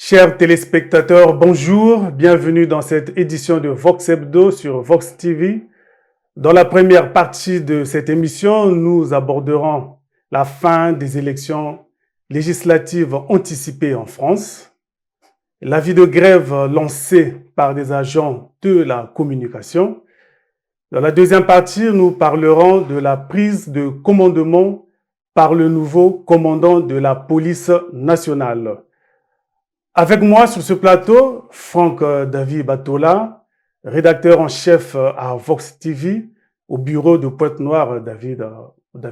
Chers téléspectateurs, bonjour, bienvenue dans cette édition de Vox Hebdo sur Vox TV. Dans la première partie de cette émission, nous aborderons la fin des élections législatives anticipées en France, l'avis de grève lancé par des agents de la communication. Dans la deuxième partie, nous parlerons de la prise de commandement par le nouveau commandant de la police nationale. Avec moi sur ce plateau, Franck David Batola, rédacteur en chef à Vox TV, au bureau de Pointe-Noire. David,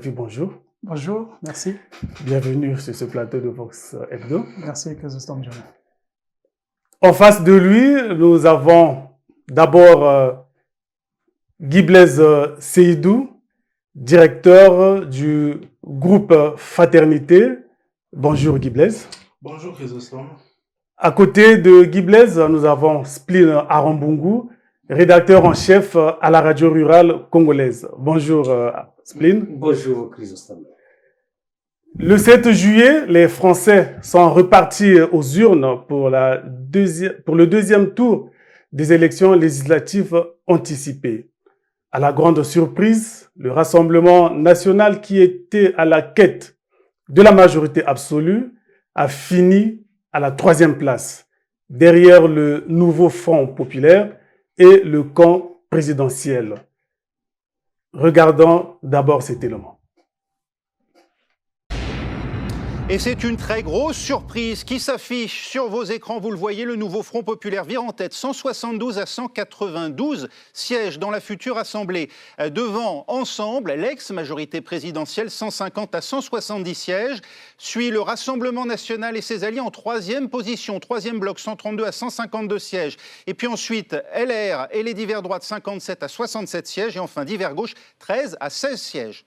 bonjour. Bonjour, merci. Bienvenue sur ce plateau de Vox Hebdo. Merci, Chrysostome. En face de lui, nous avons d'abord Guy Blaise Seydou, directeur du groupe Fraternité. Bonjour Guy Blaise. Bonjour Chrysostome. À côté de Guy Blaise, nous avons Spleen Arambungu, rédacteur en chef à la radio rurale congolaise. Bonjour Spleen. Bonjour Chrysostome. Le 7 juillet, les Français sont repartis aux urnes pour le deuxième tour des élections législatives anticipées. À la grande surprise, le Rassemblement national qui était à la quête de la majorité absolue a fini à la troisième place, derrière le nouveau Front populaire et le camp présidentiel. Regardons d'abord cet élément. Et c'est une très grosse surprise qui s'affiche sur vos écrans. Vous le voyez, le nouveau Front populaire vire en tête, 172 à 192 sièges dans la future Assemblée. Devant Ensemble, l'ex-majorité présidentielle, 150 à 170 sièges. Suit le Rassemblement national et ses alliés en troisième position, troisième bloc, 132 à 152 sièges. Et puis ensuite, LR et les divers droites, 57 à 67 sièges. Et enfin, divers gauche, 13 à 16 sièges.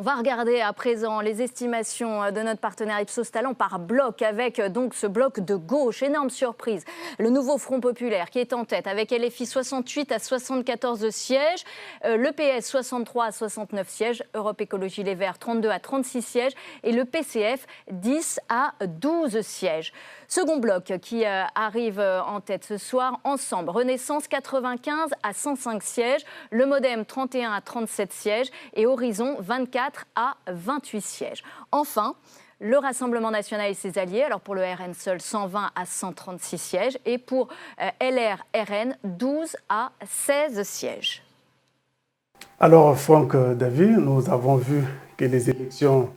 On va regarder à présent les estimations de notre partenaire Ipsos Talent par bloc, avec donc ce bloc de gauche. Énorme surprise. Le nouveau Front populaire qui est en tête avec LFI 68 à 74 sièges, le PS 63 à 69 sièges, Europe Écologie Les Verts 32 à 36 sièges et le PCF 10 à 12 sièges. Second bloc qui arrive en tête ce soir, Ensemble, Renaissance 95 à 105 sièges, le Modem 31 à 37 sièges et Horizon 24 à 28 sièges. Enfin, le Rassemblement national et ses alliés, alors pour le RN seul, 120 à 136 sièges et pour LR-RN, 12 à 16 sièges. Alors Franck David, nous avons vu que les élections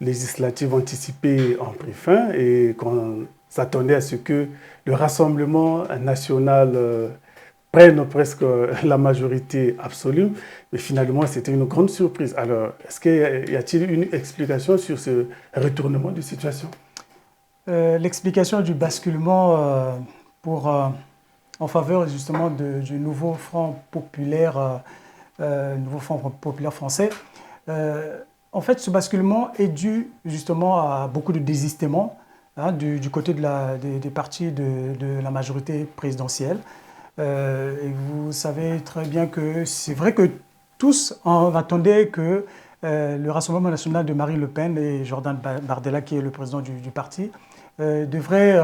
législatives anticipées ont pris fin et qu'on s'attendait à ce que le Rassemblement national prenne presque la majorité absolue, mais finalement c'était une grande surprise. Alors, y a-t-il une explication sur ce retournement de situation? L'explication du basculement en faveur justement du nouveau Front populaire, français, en fait ce basculement est dû justement à beaucoup de désistement du côté des partis de la majorité présidentielle. Et vous savez très bien que c'est vrai que tous attendaient que le Rassemblement national de Marine Le Pen et Jordan Bardella, qui est le président du parti, devrait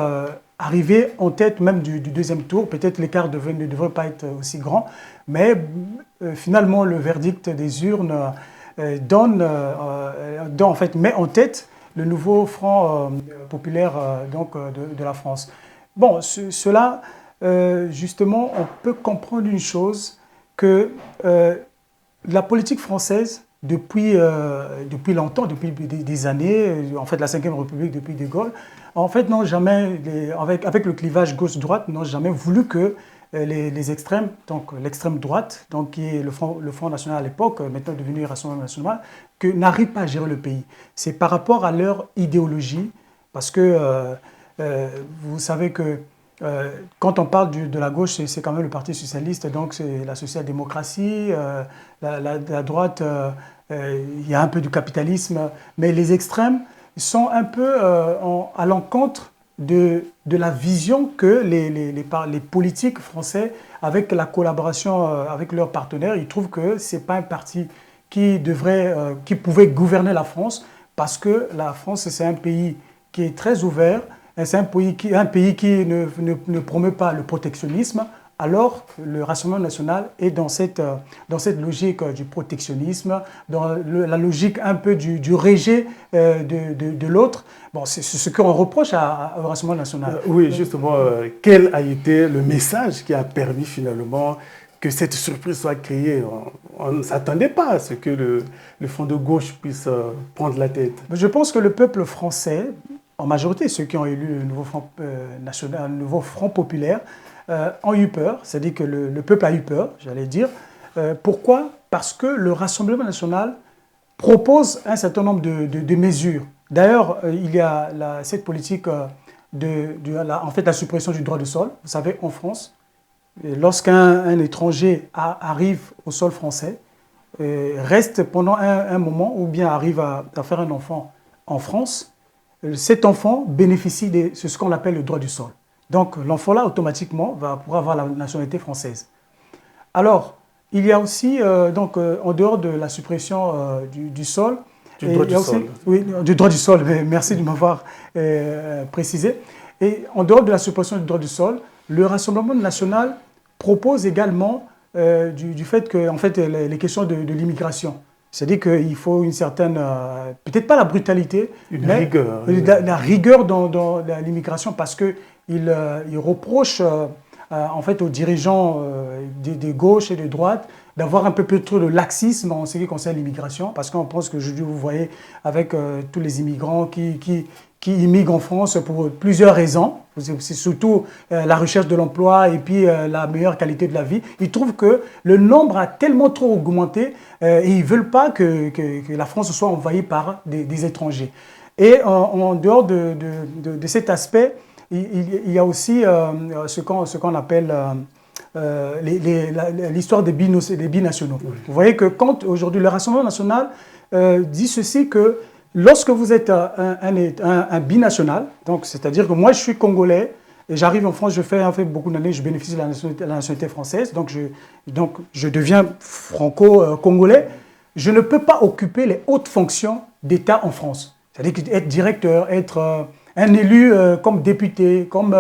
arriver en tête même du deuxième tour. Peut-être l'écart ne devrait pas être aussi grand, mais finalement le verdict des urnes met en tête le nouveau Front populaire de la France. Bon, cela, justement, on peut comprendre une chose, que la politique française, depuis longtemps, depuis des années, en fait la Ve République depuis De Gaulle, en fait n'ont jamais, avec le clivage gauche-droite, n'ont jamais voulu que les extrêmes, donc l'extrême droite, donc qui est le Front national à l'époque, maintenant devenu Rassemblement national, que n'arrivent pas à gérer le pays. C'est par rapport à leur idéologie, parce que vous savez que quand on parle de la gauche, c'est quand même le Parti socialiste, donc c'est la social-démocratie, la droite, il y a un peu du capitalisme, mais les extrêmes sont un peu à l'encontre de la vision que les politiques français, avec la collaboration avec leurs partenaires, ils trouvent que ce n'est pas un parti qui pouvait gouverner la France, parce que la France, c'est un pays qui est très ouvert, c'est un pays qui ne promeut pas le protectionnisme, alors le Rassemblement national est dans cette logique du protectionnisme, dans la logique un peu du rejet de l'autre. Bon, c'est ce qu'on reproche au Rassemblement national. Oui, justement, quel a été le message qui a permis finalement que cette surprise soit créée? On ne s'attendait pas à ce que le front de gauche puisse prendre la tête. Je pense que le peuple français, en majorité ceux qui ont élu le nouveau front national, le nouveau front populaire, ont eu peur, c'est-à-dire que le peuple a eu peur, j'allais dire. Pourquoi? Parce que le Rassemblement national propose un certain nombre de mesures. D'ailleurs, il y a cette politique en fait, la suppression du droit du sol. Vous savez, en France, lorsqu'un étranger arrive au sol français, reste pendant un moment ou bien arrive à faire un enfant en France, cet enfant bénéficie de ce qu'on appelle le droit du sol. Donc l'enfant-là, automatiquement, va pouvoir avoir la nationalité française. Alors, il y a aussi, en dehors de la suppression du sol, du droit du sol. Oui, du droit du sol, mais merci de m'avoir précisé. Et en dehors de la suppression du droit du sol, le Rassemblement national propose également du fait que, en fait, les questions de l'immigration. C'est-à-dire qu'il faut une certaine, peut-être pas la brutalité, mais rigueur. La rigueur dans l'immigration, parce qu'il reproche en fait aux dirigeants des gauches et de droite d'avoir un peu plus trop de laxisme en ce qui concerne l'immigration, parce qu'on pense que aujourd'hui, vous voyez, avec tous les immigrants qui immigrent en France pour plusieurs raisons, c'est surtout la recherche de l'emploi et puis la meilleure qualité de la vie. Ils trouvent que le nombre a tellement trop augmenté et ils ne veulent pas que la France soit envahie par des étrangers. Et en dehors de cet aspect, il y a aussi ce qu'on appelle l'histoire des binationaux. Oui. Vous voyez que quand aujourd'hui le Rassemblement national dit ceci, que lorsque vous êtes un binational, donc c'est-à-dire que moi je suis congolais et j'arrive en France, je fais beaucoup d'années, je bénéficie de la nationalité française, donc je deviens franco-congolais, je ne peux pas occuper les hautes fonctions d'État en France. C'est-à-dire être directeur, être un élu comme député, comme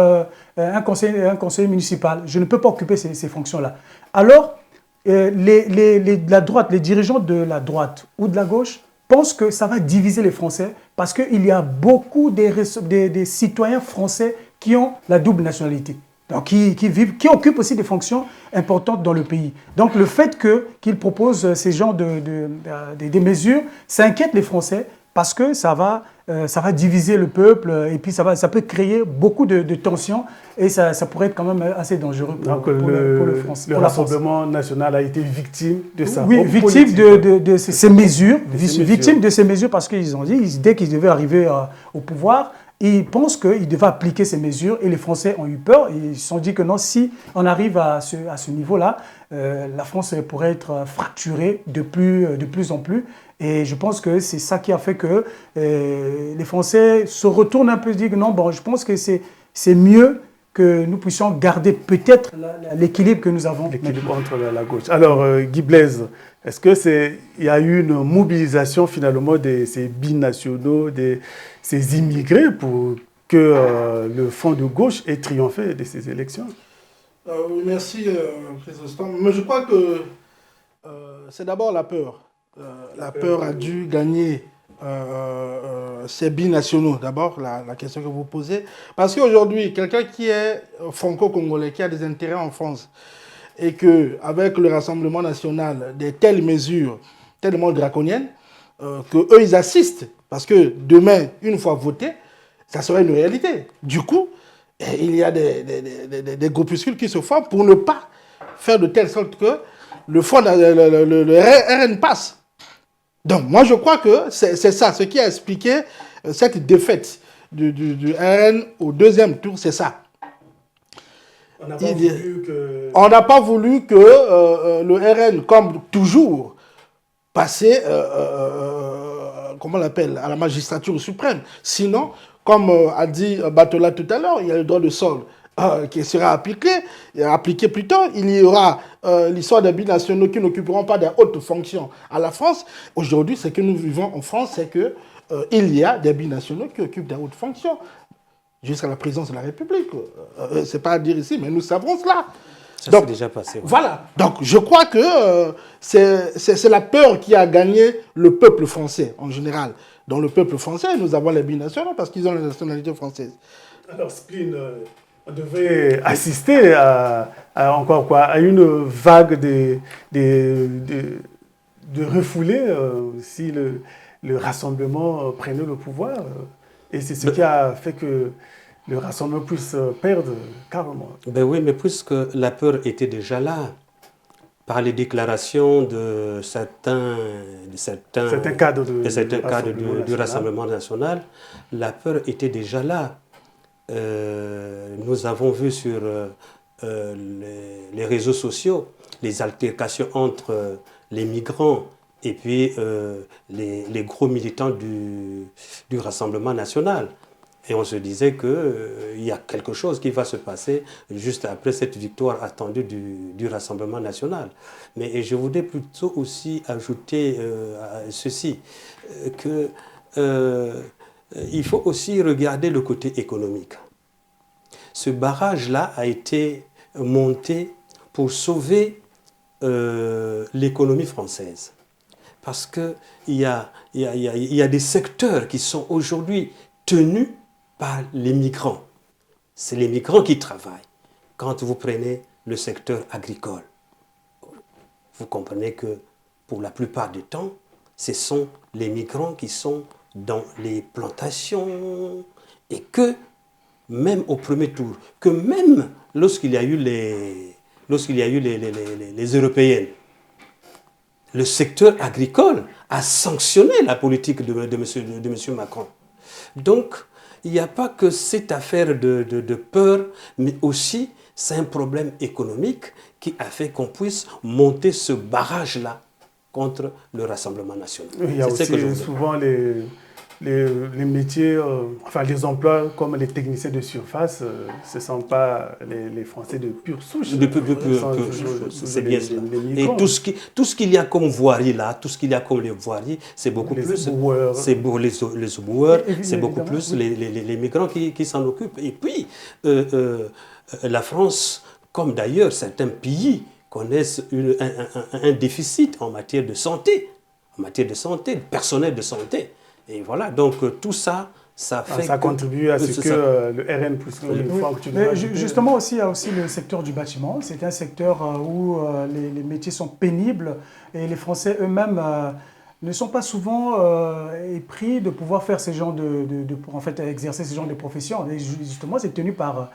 un conseiller municipal. Je ne peux pas occuper ces fonctions-là. Alors, la droite, les dirigeants de la droite ou de la gauche pensent que ça va diviser les Français parce qu'il y a beaucoup des citoyens français qui ont la double nationalité. Donc, qui occupent aussi des fonctions importantes dans le pays. Donc, le fait qu'ils proposent ces genres des mesures, ça inquiète les Français parce que ça va diviser le peuple et puis ça peut créer beaucoup de tensions et ça pourrait être quand même assez dangereux pour le France. Le Rassemblement national a été victime de ça. Oui, victime de ces mesures. Victime de ces mesures parce qu'ils ont dit, dès qu'ils devaient arriver au pouvoir, ils pensent qu'ils devaient appliquer ces mesures et les Français ont eu peur. Ils se sont dit que non, si on arrive à ce niveau-là, la France pourrait être fracturée de plus en plus. Et je pense que c'est ça qui a fait que les Français se retournent un peu et disent non, bon, je pense que c'est mieux que nous puissions garder peut-être l'équilibre que nous avons. L'équilibre entre la gauche. Alors, Guy Blaise, est-ce qu'il y a eu une mobilisation finalement de ces binationaux, de ces immigrés pour que le front de gauche ait triomphé de ces élections? Merci, Chrysostome. Mais je crois que c'est d'abord la peur. La peur a dû gagner ces binationaux. D'abord, la question que vous posez. Parce qu'aujourd'hui, quelqu'un qui est franco-congolais, qui a des intérêts en France, et qu'avec le Rassemblement national, de telles mesures tellement draconiennes, qu'eux, ils assistent. Parce que demain, une fois voté, ça serait une réalité. Du coup, il y a des groupuscules qui se forment pour ne pas faire de telle sorte que le RN passe. Donc, moi, je crois que c'est ça, ce qui a expliqué cette défaite du RN au deuxième tour, c'est ça. On n'a pas voulu que le RN, comme toujours, passait, comment on l'appelle, à la magistrature suprême. Sinon, comme a dit Batola tout à l'heure, il y a le droit de sol qui sera appliqué plus tard. Il y aura l'histoire des binationaux qui n'occuperont pas des hautes fonctions à la France. Aujourd'hui, ce que nous vivons en France, c'est qu'il y a des binationaux qui occupent des hautes fonctions. jusqu'à la présidence de la République. C'est pas à dire ici, mais nous savons cela. Ça s'est déjà passé. Ouais. Voilà. Donc, je crois que c'est la peur qui a gagné le peuple français, en général. Dans le peuple français, nous avons les binationaux parce qu'ils ont la nationalité française. Alors, Spleen, on devait assister encore quoi, à une vague de refoulés si le rassemblement prenait le pouvoir. Et c'est ce qui a fait que le rassemblement puisse perdre carrément. Ben oui, mais puisque la peur était déjà là, par les déclarations de certains cadres du Rassemblement national, la peur était déjà là. Nous avons vu sur les réseaux sociaux les altercations entre les migrants et puis les gros militants du Rassemblement national. Et on se disait qu'il y a quelque chose qui va se passer juste après cette victoire attendue du Rassemblement national. Mais je voudrais plutôt aussi ajouter à ceci, qu'il faut aussi regarder le côté économique. Ce barrage-là a été monté pour sauver l'économie française. Parce qu'il y a des secteurs qui sont aujourd'hui tenus par les migrants. C'est les migrants qui travaillent. Quand vous prenez le secteur agricole, vous comprenez que pour la plupart du temps, ce sont les migrants qui sont dans les plantations et que même au premier tour, que même lorsqu'il y a eu les Européennes, le secteur agricole a sanctionné la politique de M. Macron. Donc, il n'y a pas que cette affaire de peur, mais aussi c'est un problème économique qui a fait qu'on puisse monter ce barrage-là contre le Rassemblement national. Il y a aussi souvent les métiers, enfin les emplois comme les techniciens de surface, ce ne sont pas les Français de pure souche. C'est bien cela. Et tout ce qu'il y a comme voirie là, tout ce qu'il y a comme les voiries, c'est beaucoup plus les éboueurs, c'est beaucoup plus les migrants qui s'en occupent. Et puis, la France, comme d'ailleurs certains pays, connaissent un déficit en matière de santé, de personnel de santé. Et voilà, donc tout ça, ça fait ça contribue à ce que le RN plus justement aussi, il y a aussi le secteur du bâtiment. C'est un secteur où les métiers sont pénibles et les Français eux-mêmes ne sont pas souvent épris de pouvoir faire ce genre en fait, exercer ce genre de profession. Et justement, c'est tenu par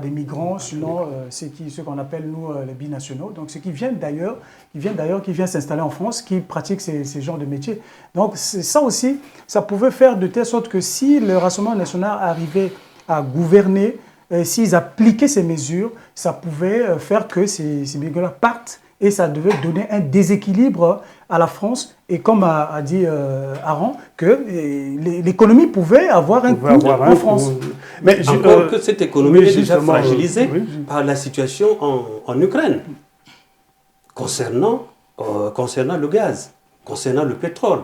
des migrants, sinon ceux qu'on appelle, nous, les binationaux. Donc, ceux qui viennent d'ailleurs, qui viennent s'installer en France, qui pratiquent ces genres de métiers. Donc, ça aussi, ça pouvait faire de telle sorte que si le Rassemblement national arrivait à gouverner, s'ils appliquaient ces mesures, ça pouvait faire que ces migrants partent et ça devait donner un déséquilibre à la France. Et comme a dit Aaron, que l'économie pouvait avoir un coût en France. Mais encore que cette économie est déjà fragilisée par la situation en Ukraine, concernant le gaz, concernant le pétrole.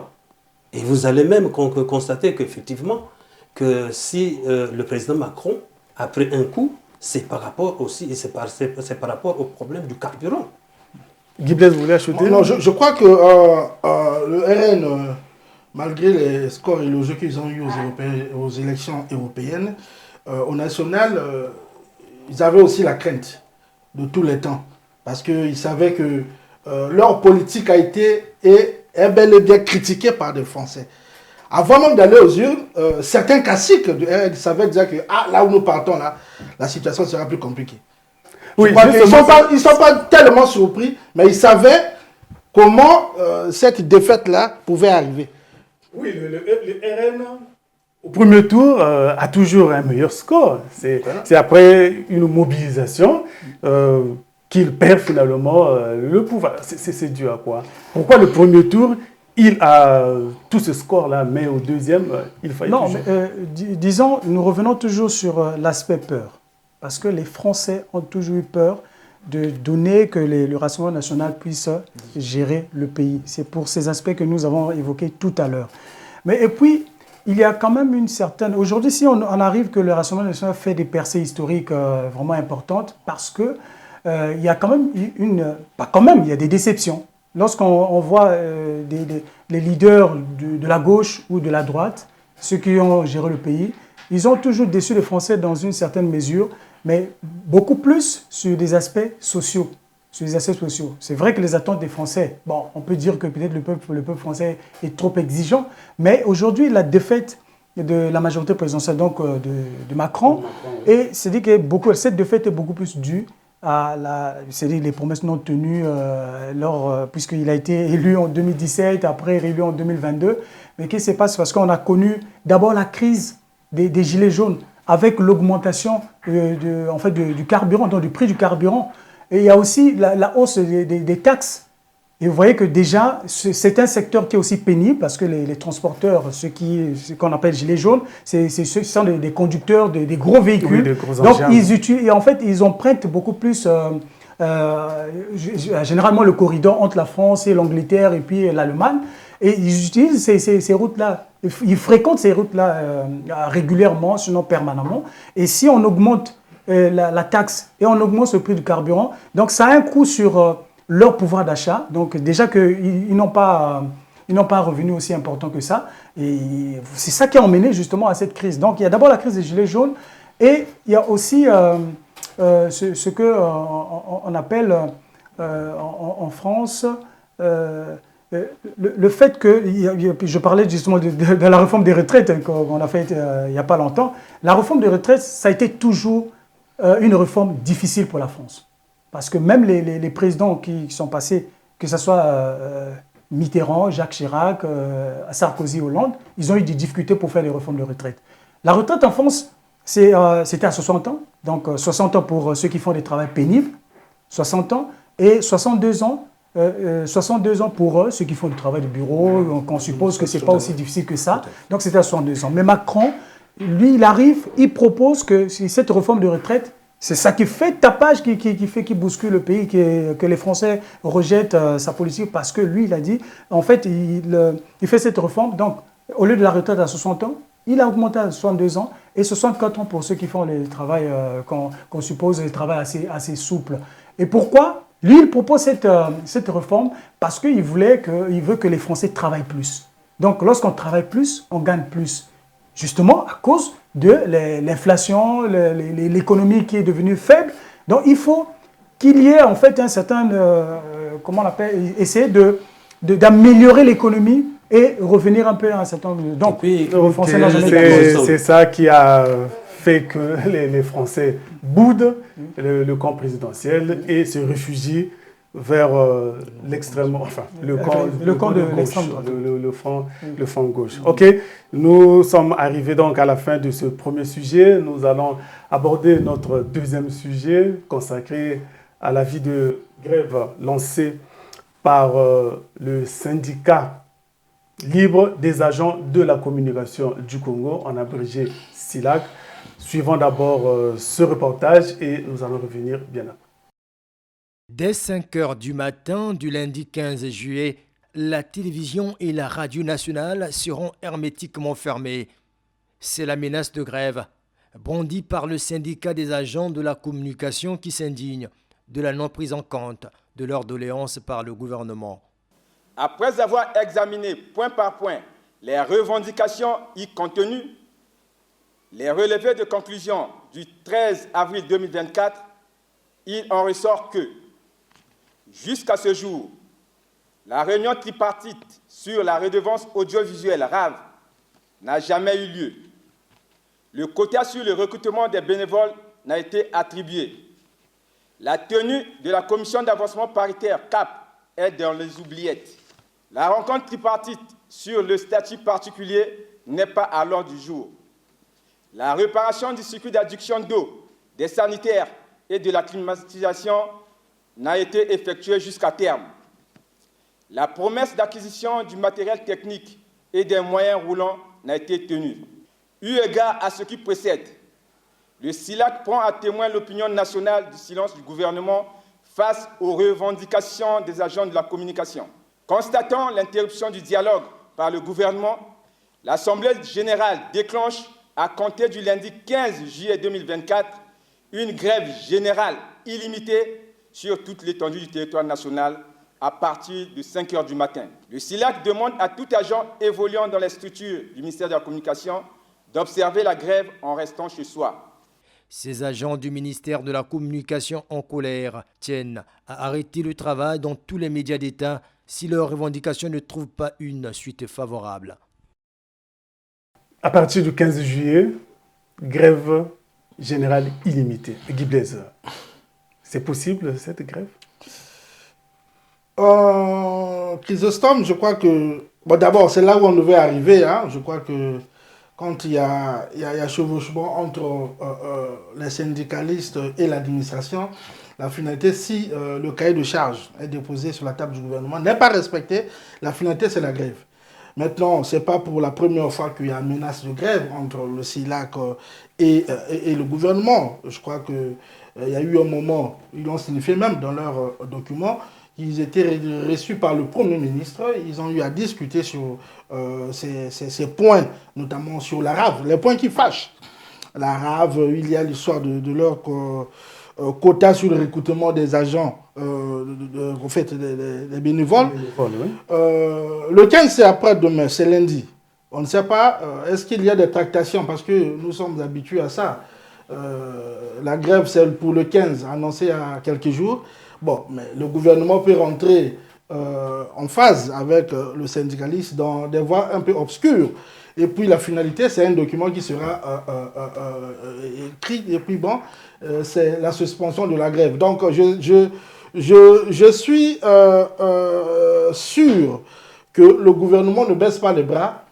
Et vous allez même constater qu'effectivement, que si le président Macron a pris un coup, c'est par rapport aussi, c'est par rapport au problème du carburant. Guy Blaise, vous voulez ajouter? Non, je crois que le RN, malgré les scores et le jeu qu'ils ont eu aux élections européennes, au national, ils avaient aussi la crainte de tous les temps. Parce qu'ils savaient que leur politique a été et est bel et bien critiquée par des Français. Avant même d'aller aux urnes, certains caciques du RN savaient déjà que là où nous partons, là, la situation sera plus compliquée. Oui, ils ne sont pas tellement surpris, mais ils savaient comment cette défaite-là pouvait arriver. Oui, le RN, au premier tour, a toujours un meilleur score. C'est après une mobilisation qu'il perd finalement le pouvoir. C'est dû à quoi? Pourquoi le premier tour, il a tout ce score-là, mais au deuxième, il fallait toujours... Non, mais disons, nous revenons toujours sur l'aspect peur. Parce que les Français ont toujours eu peur de donner que le Rassemblement national puisse gérer le pays. C'est pour ces aspects que nous avons évoqués tout à l'heure. Mais et puis, il y a quand même une certaine... Aujourd'hui, si on arrive que le Rassemblement national fait des percées historiques vraiment importantes, parce que il y a quand même pas quand même, il y a des déceptions. Lorsqu'on voit les leaders de la gauche ou de la droite, ceux qui ont géré le pays, ils ont toujours déçu les Français dans une certaine mesure, mais beaucoup plus sur des aspects sociaux. C'est vrai que les attentes des Français, bon, on peut dire que peut-être le peuple français est trop exigeant, mais aujourd'hui, la défaite de la majorité présidentielle, donc de Macron, et c'est dit que cette défaite est beaucoup plus due à les promesses non tenues puisqu'il a été élu en 2017, après réélu en 2022. Mais qu'est-ce qui se passe? Parce qu'on a connu d'abord la crise des gilets jaunes avec l'augmentation du carburant, donc du prix du carburant. Et il y a aussi la hausse des taxes. Et vous voyez que déjà, c'est un secteur qui est aussi pénible parce que les transporteurs, ce qu'on appelle gilets jaunes, ce sont des conducteurs des gros véhicules. Oui, des gros engins. Donc, ils empruntent beaucoup plus, généralement, le corridor entre la France et l'Angleterre et puis l'Allemagne. Et ils utilisent ces routes-là. Ils fréquentent ces routes-là régulièrement, sinon permanemment. Et si on augmente la taxe et on augmente le prix du carburant, donc ça a un coût sur leur pouvoir d'achat. Donc déjà qu'ils n'ont pas un revenu aussi important que ça. Et c'est ça qui a emmené justement à cette crise. Donc il y a d'abord la crise des gilets jaunes et il y a aussi ce qu'on appelle en France le fait que, je parlais justement de la réforme des retraites qu'on a faite il n'y a pas longtemps. La réforme des retraites, ça a été toujours une réforme difficile pour la France. Parce que même les présidents qui sont passés, que ce soit Mitterrand, Jacques Chirac, Sarkozy, Hollande, ils ont eu des difficultés pour faire les réformes de retraite. La retraite en France, c'était à 60 ans. Donc 60 ans pour ceux qui font des travaux pénibles, 60 ans, et 62 ans pour ceux qui font du travail de bureau, qu'on suppose que ce n'est pas aussi difficile que ça. Donc c'était à 62 ans. Mais Macron, lui, il arrive, il propose que cette réforme de retraite, c'est ça qui fait tapage, qui bouscule le pays, que les Français rejettent sa politique parce que lui, il a dit, en fait, il fait cette réforme. Donc, au lieu de la retraite à 60 ans, il a augmenté à 62 ans et 64 ans pour ceux qui font le travail qu'on suppose, le travail assez souple. Et pourquoi? Lui, il propose cette réforme parce qu'il veut que les Français travaillent plus. Donc, lorsqu'on travaille plus, on gagne plus. Justement, à cause de l'inflation, l'économie qui est devenue faible. Donc, il faut qu'il y ait en fait un certain, comment on appelle, essayer d'améliorer l'économie et revenir un peu à un certain... Donc, les Français n'ont jamais gagné. C'est ça qui a fait que les Français boudent le camp présidentiel et se réfugient vers l'extrême, enfin, le camp de l'extrême droite, le front gauche. Ok, nous sommes arrivés donc à la fin de ce premier sujet. Nous allons aborder notre deuxième sujet consacré à l'avis de grève lancé par le syndicat libre des agents de la communication du Congo, en abrégé SILAC. Suivons d'abord ce reportage et nous allons revenir bien après. Dès 5 heures du matin du lundi 15 juillet, la télévision et la radio nationale seront hermétiquement fermées. C'est la menace de grève, brandie par le syndicat des agents de la communication qui s'indigne de la non prise en compte de leurs doléances par le gouvernement. Après avoir examiné point par point les revendications y contenues, les relevés de conclusion du 13 avril 2024, il en ressort que, jusqu'à ce jour, la réunion tripartite sur la redevance audiovisuelle RAV n'a jamais eu lieu. Le quota sur le recrutement des bénévoles n'a été attribué. La tenue de la commission d'avancement paritaire CAP est dans les oubliettes. La rencontre tripartite sur le statut particulier n'est pas à l'ordre du jour. La réparation du circuit d'adduction d'eau, des sanitaires et de la climatisation n'a été effectuée jusqu'à terme. La promesse d'acquisition du matériel technique et des moyens roulants n'a été tenue. Eu égard à ce qui précède, le SILAC prend à témoin l'opinion nationale du silence du gouvernement face aux revendications des agents de la communication. Constatant l'interruption du dialogue par le gouvernement, l'Assemblée générale déclenche à compter du lundi 15 juillet 2024 une grève générale illimitée sur toute l'étendue du territoire national à partir de 5 heures du matin. Le SILAC demande à tout agent évoluant dans les structures du ministère de la Communication d'observer la grève en restant chez soi. Ces agents du ministère de la Communication en colère tiennent à arrêter le travail dans tous les médias d'État si leurs revendications ne trouvent pas une suite favorable. À partir du 15 juillet, grève générale illimitée. Guy Blaise, c'est possible cette grève? Chrysostome, je crois que... Bon, d'abord, c'est là où on devait arriver. Hein. Je crois que quand il y a chevauchement entre les syndicalistes et l'administration, la finalité, si le cahier de charge est déposé sur la table du gouvernement, n'est pas respecté, la finalité, c'est la grève. Maintenant, ce n'est pas pour la première fois qu'il y a une menace de grève entre le SILAC et le gouvernement. Je crois qu'il y a eu un moment, ils l'ont signifié même dans leurs documents, ils étaient reçus par le Premier ministre, ils ont eu à discuter sur ces points, notamment sur la RAV, les points qui fâchent. La RAV, il y a l'histoire de leur quota sur le recrutement des agents, en fait, des bénévoles. Oui. Le 15, c'est après-demain, c'est lundi. On ne sait pas, est-ce qu'il y a des tractations, parce que nous sommes habitués à ça. La grève, c'est pour le 15, annoncée à quelques jours. Bon, mais le gouvernement peut rentrer en phase avec le syndicaliste dans des voies un peu obscures. Et puis la finalité, c'est un document qui sera écrit. Et puis bon, c'est la suspension de la grève. Donc je suis sûr que le gouvernement ne baisse pas les bras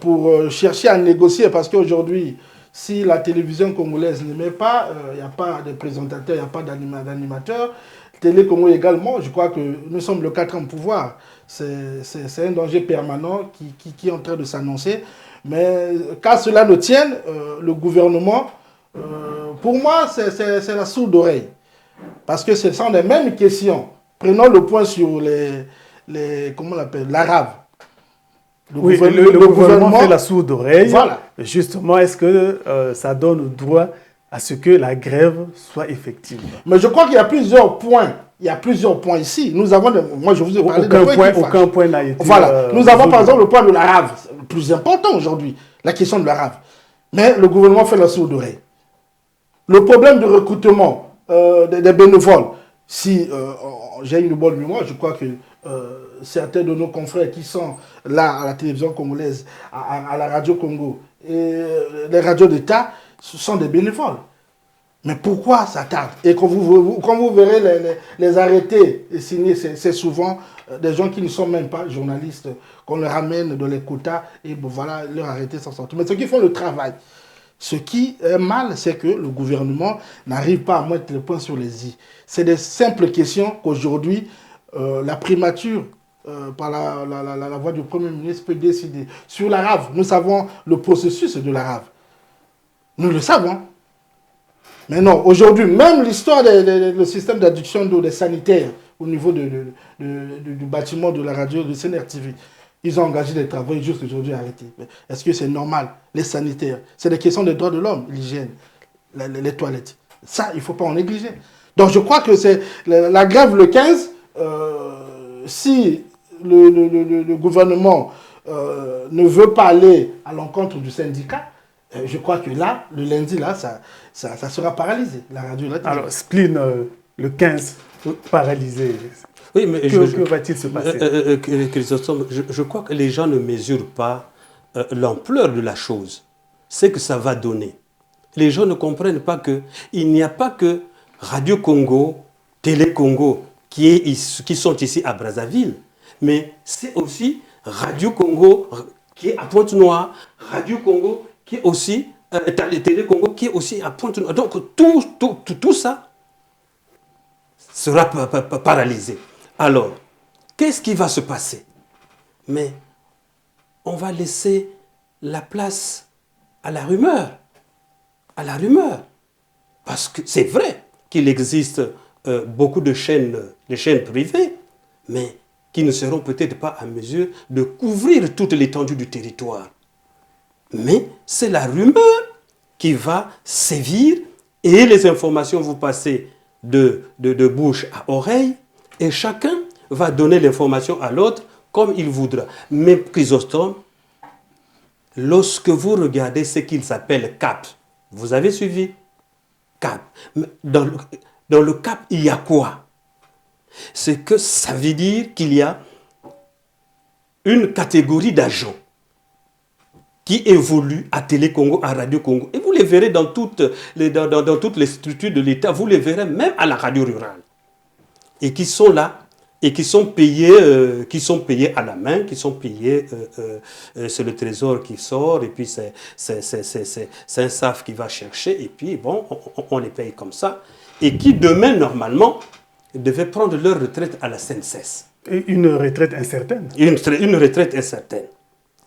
pour chercher à négocier. Parce qu'aujourd'hui, si la télévision congolaise ne met pas, il n'y a pas de présentateurs, il n'y a pas d'animateurs. Télé Congo également, je crois que nous sommes le 4e pouvoir. C'est un danger permanent qui est en train de s'annoncer. Mais qu'à cela ne tienne, le gouvernement, pour moi, c'est la sourde oreille. Parce que ce sont les mêmes questions. Prenons le point sur comment on l'appelle, la RAV. Le gouvernement fait la sourde oreille. Voilà. Justement, est-ce que ça donne droit à ce que la grève soit effective? Mais je crois qu'il y a plusieurs points. Il y a plusieurs points ici. Nous avons, moi je vous ai parlé aucun point n'a été... Voilà. Nous avons par exemple le point de la RAV, le plus important aujourd'hui, la question de la RAV. Mais le gouvernement fait la sourde oreille. Le problème de recrutement des bénévoles, si j'ai une bonne mémoire, je crois que certains de nos confrères qui sont là à la télévision congolaise, à la radio Congo et les radios d'État, ce sont des bénévoles. Mais pourquoi ça tarde? Et quand vous verrez les arrêtés signés, c'est souvent des gens qui ne sont même pas journalistes, qu'on les ramène dans les quotas et bon, voilà, leur arrêté s'en sort. Mais ceux qui font le travail, ce qui est mal, c'est que le gouvernement n'arrive pas à mettre le point sur les i. C'est des simples questions qu'aujourd'hui, la primature, par la voix du Premier ministre, peut décider. Sur la RAV, nous savons le processus de la RAV. Nous le savons. Mais non, aujourd'hui, même l'histoire du système d'adduction d'eau des sanitaires au niveau du bâtiment de la radio de CNRTV, ils ont engagé des travaux juste aujourd'hui arrêtés. Est-ce que c'est normal? Les sanitaires, c'est des questions des droits de l'homme, l'hygiène, les toilettes. Ça, il ne faut pas en négliger. Donc je crois que c'est la grève le 15, si le gouvernement ne veut pas aller à l'encontre du syndicat, je crois que là, le lundi, là, ça sera paralysé, la radio. Là, alors, Spleen, le 15, paralysé. Oui, mais que va-t-il se passer? Chrysostome, je crois que les gens ne mesurent pas l'ampleur de la chose, ce que ça va donner. Les gens ne comprennent pas qu'il n'y a pas que Radio Congo, Télé Congo qui sont ici à Brazzaville, mais c'est aussi Radio Congo qui est à Pointe-Noire, Radio Congo qui est aussi, Télé Congo qui est aussi à Pointe-Noire. Donc tout ça sera paralysé. Alors, qu'est-ce qui va se passer? Mais on va laisser la place à la rumeur. À la rumeur. Parce que c'est vrai qu'il existe beaucoup de chaînes privées, mais qui ne seront peut-être pas à mesure de couvrir toute l'étendue du territoire. Mais c'est la rumeur qui va sévir et les informations vont passer de bouche à oreille et chacun va donner l'information à l'autre comme il voudra. Mais Chrysostome, lorsque vous regardez ce qu'il s'appelle CAP, vous avez suivi CAP. Dans le CAP, il y a quoi? C'est que ça veut dire qu'il y a une catégorie d'agents qui évoluent à Télé Congo, à Radio Congo. Et vous les verrez dans toutes les structures de l'État, vous les verrez même à la radio rurale. Et qui sont là, et qui sont payés à la main, qui sont payés, c'est le trésor qui sort, et puis c'est un SAF qui va chercher, et puis bon, on les paye comme ça. Et qui demain, normalement, devaient prendre leur retraite à la CNSS. Et une retraite incertaine. Une retraite incertaine.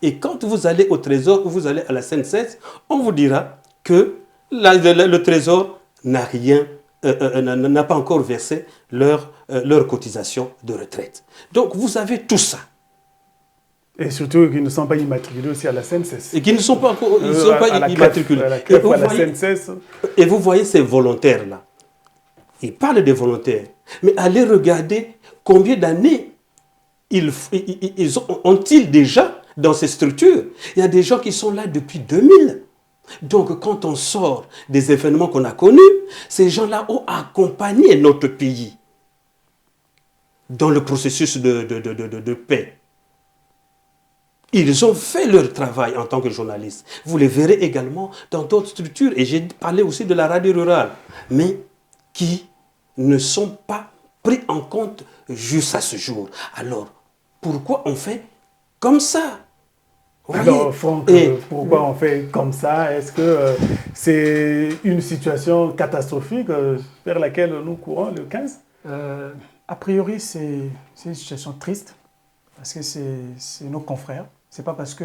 Et quand vous allez au Trésor ou vous allez à la CNSS, on vous dira que le Trésor n'a pas encore versé leur cotisation de retraite. Donc vous avez tout ça. Et surtout qu'ils ne sont pas immatriculés aussi à la CNSS. Et qu'ils ne sont pas encore immatriculés. À la CNSS. Et vous voyez ces volontaires-là. Ils parlent des volontaires. Mais allez regarder combien d'années ont-ils déjà dans ces structures. Il y a des gens qui sont là depuis 2000. Donc, quand on sort des événements qu'on a connus, ces gens-là ont accompagné notre pays dans le processus de paix. Ils ont fait leur travail en tant que journalistes. Vous les verrez également dans d'autres structures. Et j'ai parlé aussi de la radio rurale. Mais qui ne sont pas pris en compte jusqu'à ce jour. Alors, pourquoi on fait comme ça? Alors, Franck, pourquoi on fait comme ça? Est-ce que c'est une situation catastrophique vers laquelle nous courons le 15? A priori, c'est une situation triste, parce que c'est nos confrères. Ce n'est pas parce que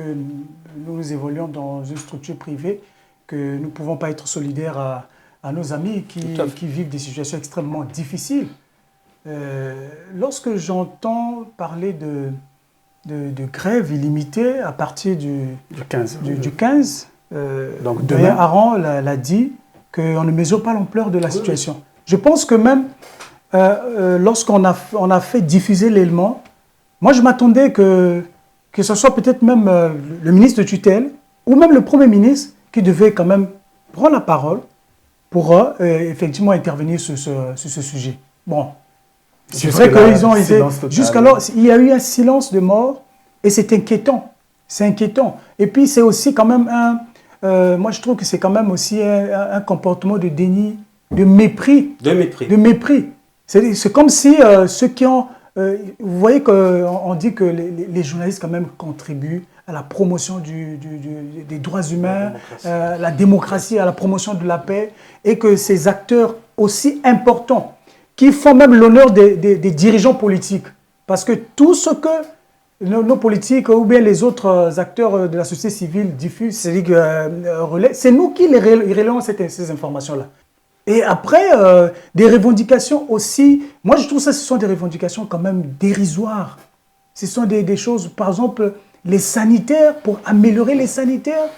nous évoluons dans une structure privée que nous ne pouvons pas être solidaires à nos amis qui vivent des situations extrêmement difficiles. Lorsque j'entends parler de grève illimitée à partir du 15, donc demain, Aran l'a dit, qu'on ne mesure pas l'ampleur de la situation. Je pense que même lorsqu'on a fait diffuser l'élément, moi je m'attendais que ce soit peut-être même le ministre de tutelle ou même le Premier ministre qui devait quand même prendre la parole pour effectivement intervenir sur ce sujet. Bon. C'est vrai qu'ils ont été... Jusqu'alors, il y a eu un silence de mort et c'est inquiétant. C'est inquiétant. Et puis, c'est aussi quand même moi, je trouve que c'est quand même aussi un comportement de déni, de mépris. De mépris. De mépris. C'est comme si ceux qui ont... vous voyez qu'on dit que les journalistes quand même contribuent à la promotion des droits humains, la démocratie, à la promotion de la paix, et que ces acteurs aussi importants qui font même l'honneur des dirigeants politiques. Parce que tout ce que nos politiques ou bien les autres acteurs de la société civile diffusent, c'est nous qui les relayons ces informations-là. Et après, des revendications aussi, moi je trouve ça, ce sont des revendications quand même dérisoires. Ce sont des choses, par exemple, les sanitaires, pour améliorer les sanitaires,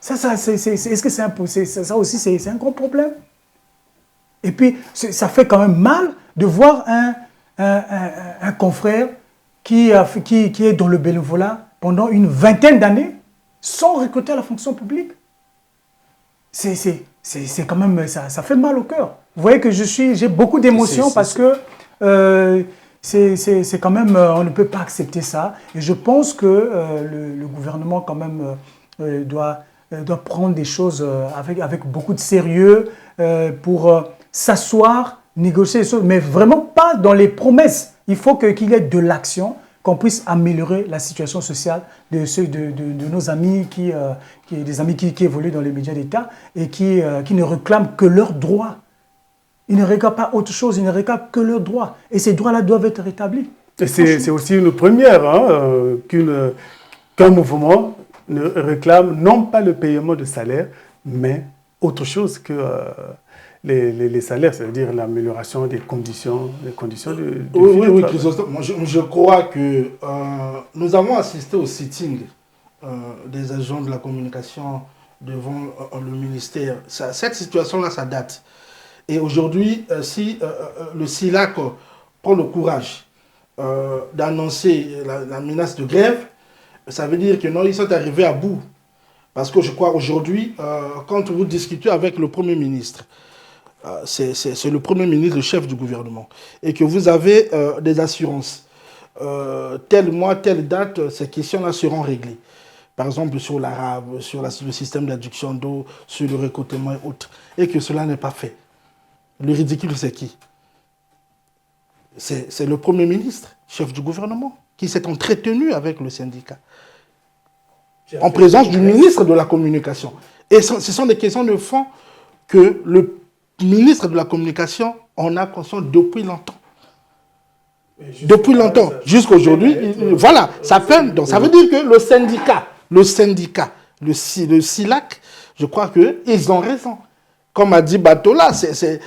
est-ce que ça aussi c'est un gros problème? Et puis, ça fait quand même mal de voir un confrère qui est dans le bénévolat pendant une vingtaine d'années sans recruter à la fonction publique. C'est quand même, ça fait mal au cœur. Vous voyez que j'ai beaucoup d'émotions parce que c'est quand même, on ne peut pas accepter ça. Et je pense que le gouvernement quand même doit prendre des choses avec beaucoup de sérieux pour s'asseoir, négocier les choses, mais vraiment pas dans les promesses. Il faut qu'il y ait de l'action, qu'on puisse améliorer la situation sociale de nos amis, des amis qui évoluent dans les médias d'État et qui ne réclament que leurs droits. Ils ne réclament pas autre chose, ils ne réclament que leurs droits. Et ces droits-là doivent être rétablis. Et c'est aussi une première qu'un mouvement ne réclame non pas le paiement de salaire, mais autre chose que les salaires, c'est-à-dire l'amélioration des conditions de oui, Chrysostome. Moi, je crois que nous avons assisté au sitting des agents de la communication devant le ministère. Cette situation-là, ça date. Et aujourd'hui, si le SILAC prend le courage d'annoncer la menace de grève, ça veut dire que non, ils sont arrivés à bout. Parce que je crois aujourd'hui, quand vous discutez avec le Premier ministre, c'est le Premier ministre, le chef du gouvernement, et que vous avez des assurances, tel mois, telle date, ces questions-là seront réglées. Par exemple, sur l'arabe, sur le système d'adduction d'eau, sur le récoltement et autres, et que cela n'est pas fait. Le ridicule, c'est qui? C'est le Premier ministre, chef du gouvernement, qui s'est entretenu avec le syndicat, en présence du ministre de la Communication. Et ce sont des questions de fond que le ministre de la Communication en a conscience depuis longtemps. Depuis longtemps, jusqu'à aujourd'hui, voilà, ça peine. Donc ça veut dire que le SILAC, je crois qu'ils ont raison. Comme a dit Batola, c'est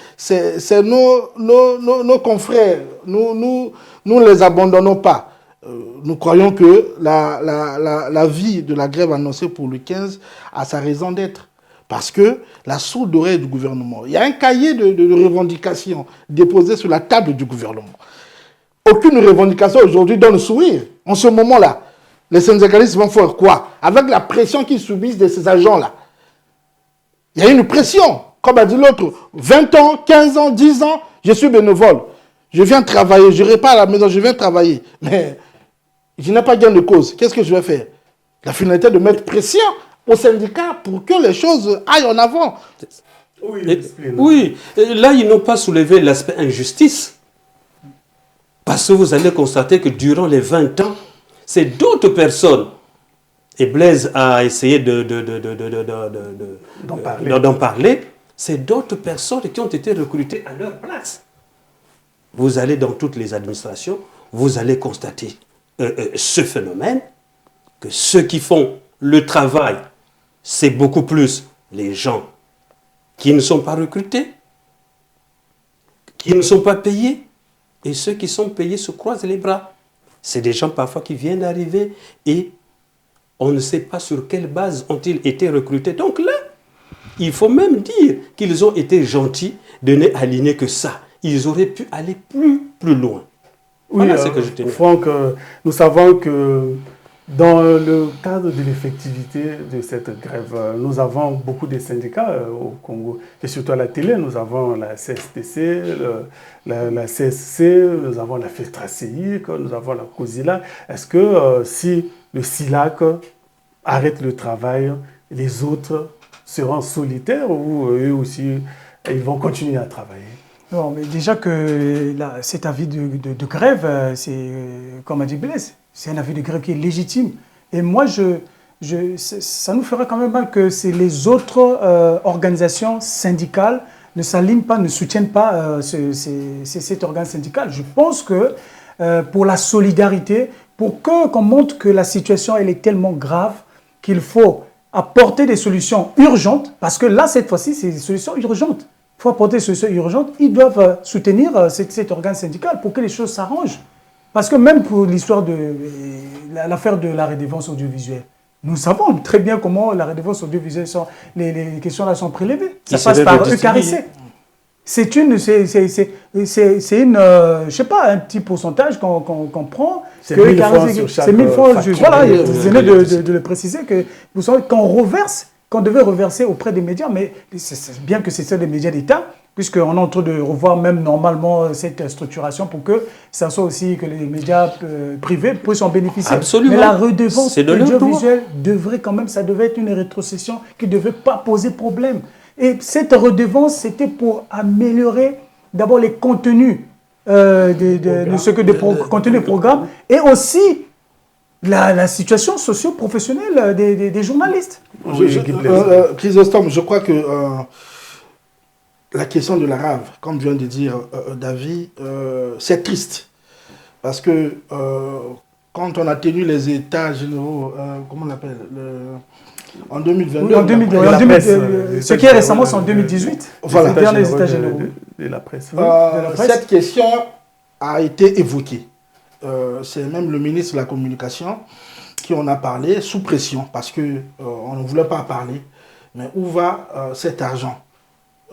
nos confrères. Nous ne les abandonnons pas. Nous croyons que la vie de la grève annoncée pour le 15 a sa raison d'être. Parce que la sourde oreille du gouvernement, il y a un cahier de revendications déposé sur la table du gouvernement. Aucune revendication aujourd'hui donne sourire. En ce moment-là, les syndicalistes vont faire quoi? Avec la pression qu'ils subissent de ces agents-là. Il y a une pression. Comme a dit l'autre, 20 ans, 15 ans, 10 ans, je suis bénévole. Je viens travailler, je repars à la maison, je viens travailler. Mais je n'ai pas gain de cause. Qu'est-ce que je vais faire? La finalité de mettre pression aux syndicats pour que les choses aillent en avant. Oui, là, ils n'ont pas soulevé l'aspect injustice. Parce que vous allez constater que durant les 20 ans, c'est d'autres personnes. Et Blaise a essayé d'en parler. C'est d'autres personnes qui ont été recrutées à leur place. Vous allez dans toutes les administrations, vous allez constater ce phénomène, que ceux qui font le travail, c'est beaucoup plus les gens qui ne sont pas recrutés, qui ne sont pas payés, et ceux qui sont payés se croisent les bras. C'est des gens parfois qui viennent d'arriver et on ne sait pas sur quelle base ont-ils été recrutés. Donc là, il faut même dire qu'ils ont été gentils de n'aligner que ça. Ils auraient pu aller plus loin. Oui, voilà ce que je tenais. Franck, nous savons que dans le cadre de l'effectivité de cette grève, nous avons beaucoup de syndicats au Congo. Et surtout à la télé, nous avons la CSTC, la CSC, nous avons la FETRACI, nous avons la COSILA. Est-ce que si le SILAC arrête le travail, les autres seront solitaires ou eux aussi, ils vont continuer à travailler? Non, mais déjà que cet avis de grève, c'est, comme a dit Blaise, c'est un avis de grève qui est légitime. Et moi, ça nous ferait quand même mal que les autres organisations syndicales ne s'alignent pas, ne soutiennent pas cet organe syndical. Je pense que pour la solidarité, pour qu'on montre que la situation elle est tellement grave qu'il faut apporter des solutions urgentes, parce que là, cette fois-ci, c'est des solutions urgentes. Il faut apporter des solutions urgentes. Ils doivent soutenir cet organe syndical pour que les choses s'arrangent. Parce que même pour l'histoire de l'affaire de la redevance audiovisuelle, nous savons très bien comment la redevance audiovisuelle, les questions là sont prélevées. Ça passe par ECARIC. C'est une, je sais pas, un petit pourcentage qu'on prend. C'est 1000 francs sur chaque. C'est 1000 francs. Voilà, vous venez de le préciser que vous savez qu'on reverse, qu'on devait reverser auprès des médias, mais c'est bien que c'est des médias d'État, puisqu'on est en train de revoir même normalement cette structuration pour que ça soit aussi que les médias privés puissent en bénéficier. Absolument. Mais la redevance audiovisuelle devrait quand même, ça devait être une rétrocession qui ne devait pas poser problème. Et cette redevance, c'était pour améliorer d'abord les contenus contenus des programmes et aussi la situation socio-professionnelle des journalistes. Chrysostome, je crois que la question de l'arabe, comme vient de dire David, c'est triste. Parce que quand on a tenu les états généraux, comment on l'appelle en 2022. Oui, ce qui est récemment, c'est en 2018. Voilà. Les derniers états généraux. De la presse. Cette question a été évoquée. C'est même le ministre de la Communication qui en a parlé, sous pression, parce qu'on ne voulait pas parler. Mais où va cet argent?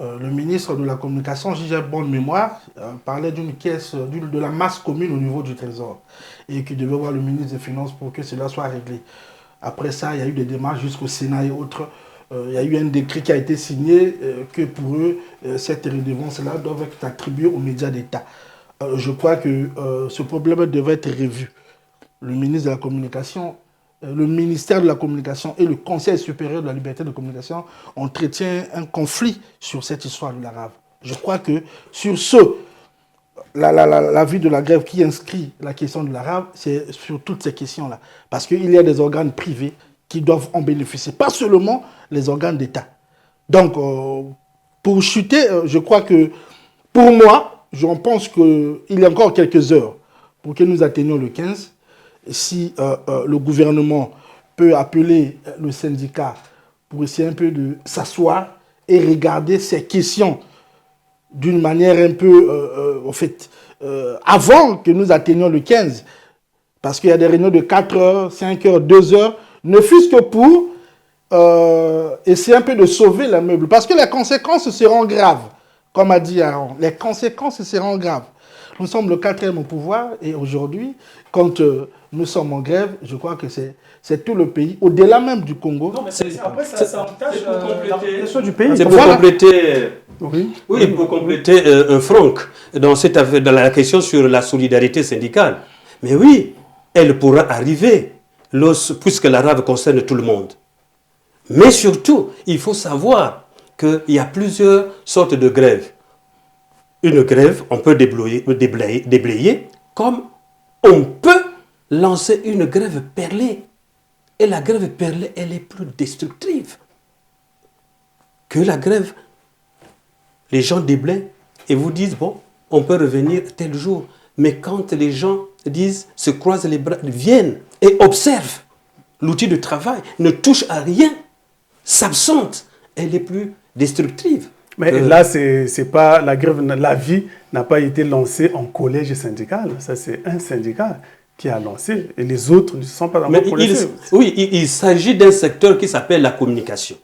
Le ministre de la Communication, si j'ai bonne mémoire, parlait d'une caisse, de la masse commune au niveau du Trésor, et qui devait voir le ministre des Finances pour que cela soit réglé. Après ça, il y a eu des démarches jusqu'au Sénat et autres. Il y a eu un décret qui a été signé que pour eux, cette redevance-là doit être attribuée aux médias d'État. Je crois que ce problème devrait être revu. Le ministre de la Communication, le ministère de la Communication et le Conseil supérieur de la liberté de communication entretiennent un conflit sur cette histoire de la RAV. Je crois que sur l'avis de la grève qui inscrit la question de la RAV, c'est sur toutes ces questions-là. Parce qu'il y a des organes privés qui doivent en bénéficier, pas seulement les organes d'État. Donc, pour chuter, je crois que, pour moi, je pense qu'il y a encore quelques heures pour que nous atteignions le 15. Si le gouvernement peut appeler le syndicat pour essayer un peu de s'asseoir et regarder ces questions d'une manière un peu, avant que nous atteignions le 15, parce qu'il y a des réunions de 4 heures, 5 heures, 2 heures, ne fût-ce que pour essayer un peu de sauver la meuble. Parce que les conséquences seront graves, comme a dit Aaron. Les conséquences seront graves. Nous sommes le 4e au pouvoir et aujourd'hui, quand nous sommes en grève, je crois que c'est tout le pays, au-delà même du Congo. Non, mais après, ça entache la compléter du pays. C'est pour compléter, pour compléter Franck dans la question sur la solidarité syndicale. Mais oui, elle pourra arriver puisque la RAV concerne tout le monde. Mais surtout, il faut savoir qu'il y a plusieurs sortes de grèves. Une grève, on peut déblayer, comme on peut lancer une grève perlée. Et la grève perlée, elle est plus destructive que la grève. Les gens déblayent et vous disent, bon, on peut revenir tel jour. Mais quand les gens disent, se croisent les bras, viennent et observent, l'outil de travail ne touche à rien, s'absente, elle est plus destructive. Mais là, c'est pas la grève, la vie n'a pas été lancée en collège syndical. Ça, c'est un syndicat qui a lancé et les autres ne sont pas dans le collège. Oui, il s'agit d'un secteur qui s'appelle la communication.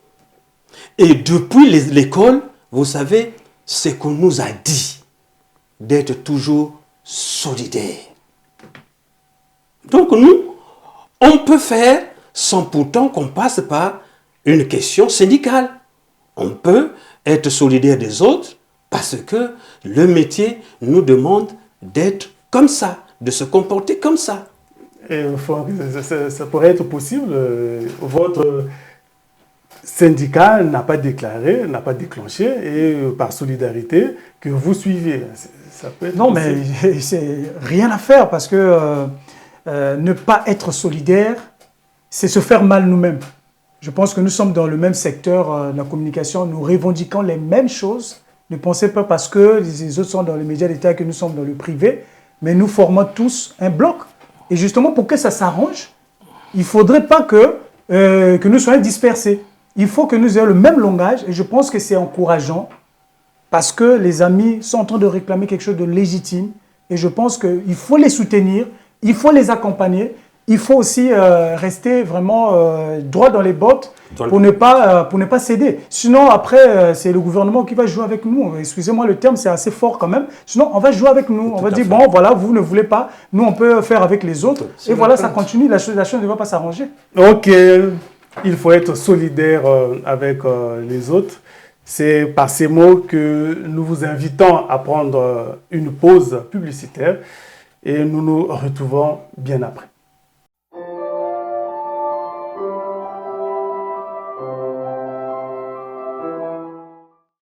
Et depuis l'école, vous savez, c'est qu'on nous a dit d'être toujours solidaires. Donc nous, on peut faire sans pourtant qu'on passe par une question syndicale. On peut être solidaire des autres parce que le métier nous demande d'être comme ça, de se comporter comme ça. Et ça pourrait être possible. Votre syndicat n'a pas déclaré, n'a pas déclenché, et par solidarité, que vous suiviez. Ça peut être possible. Mais c'est rien à faire parce que ne pas être solidaire, c'est se faire mal nous-mêmes. Je pense que nous sommes dans le même secteur de la communication, nous revendiquons les mêmes choses. Ne pensez pas parce que les autres sont dans les médias d'État que nous sommes dans le privé, mais nous formons tous un bloc. Et justement, pour que ça s'arrange, il ne faudrait pas que nous soyons dispersés. Il faut que nous ayons le même langage et je pense que c'est encourageant parce que les amis sont en train de réclamer quelque chose de légitime et je pense qu'il faut les soutenir, il faut les accompagner. Il faut aussi rester vraiment droit dans les bottes pour ne pas céder. Sinon, après, c'est le gouvernement qui va jouer avec nous. Excusez-moi, le terme, c'est assez fort quand même. Sinon, on va jouer avec nous. On va dire, bon, voilà, vous ne voulez pas. Nous, on peut faire avec les autres. Et voilà, ça continue. La chose ne va pas s'arranger. Ok. Il faut être solidaire avec les autres. C'est par ces mots que nous vous invitons à prendre une pause publicitaire. Et nous nous retrouvons bien après.